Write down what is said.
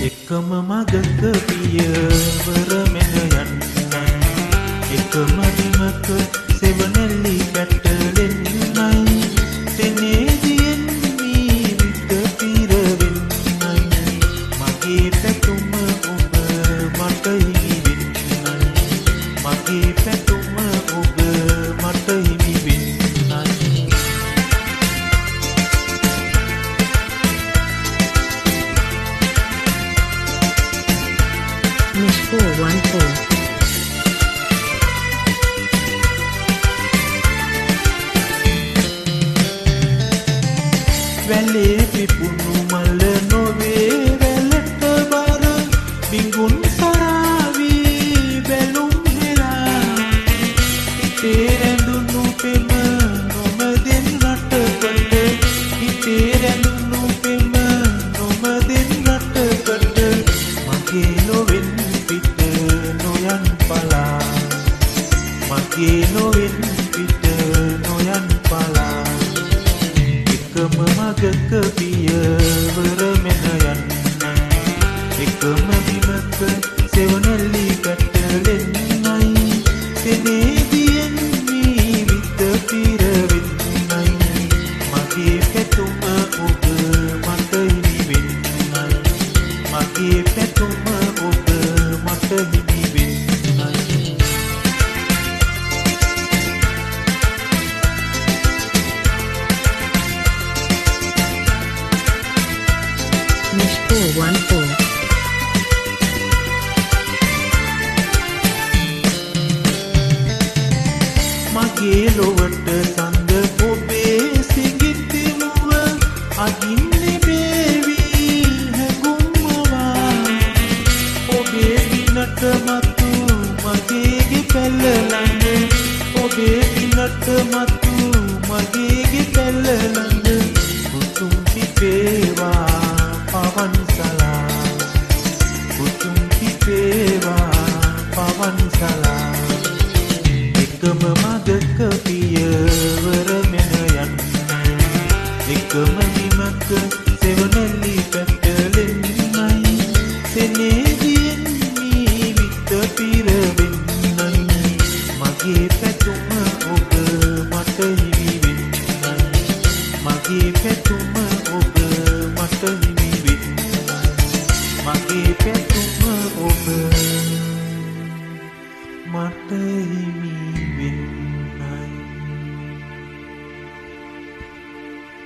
එකම මගක පියවර මෙන යන්නයි එකම දිමක සෙවණැලි පැටලෙන්නයි සෙනෙහදියෙන් මීවිත පිරවෙන්නයි මගේ පැතුම ඔබ මට හිමි වෙන්නයි මගේ පැතුම ඔබ මට හිමි වෙන්නයි Miss 414. වැලේ පිපුණු මල නොවේ වැලට බර බිඟුන් සරාවී බැලුම් හෙලා හිතේ රැඳුණු පෙම නොමදෙන් රටකට හිතේ රැඳුණු පෙම නොමදෙන් රටකට මගේ නොවෙන් පිට නොයන් පලා මගේ නොවෙන් පිට නොයන් පලා එකම මගක පියවර මෙන යන්නයි එකම බිමක සෙවණැලි පැටලෙන්නයි සෙනෙහදියෙන් මීවිත පිරවෙන්නයි මගේ පැතුම ඔබ මට හිමි වෙන්නයි මගේ පැතුම ඔබ මට හිමි වෙන්නයි Miss 414. මගේ ලොවට සඳ ඔබේ සිඟිති මුව අදින්නේ බේවි හැඟුම්මවා ඔබේ දිනට මතු මගේගේ පැල ළඟ ඔබේ දිනට මතු මගේගේ පැල ළඟ කුතුම් පිපේවා පවන් සලා කුතුම් පිපේවා පවන් සලා එකම මගක පියවර මෙන යන්නයි එකම බිමක සෙවණැලි පැටලෙන්නයි සෙනෙහදියෙන් මීවිත පිරවෙන්නයි මගේ පැතුම ඔබ මට හිමි වෙන්නයි මගේ පැතුම ඔබ මට හිමි වෙන්නයි මගේ පැතුම ඔබ මට හිමි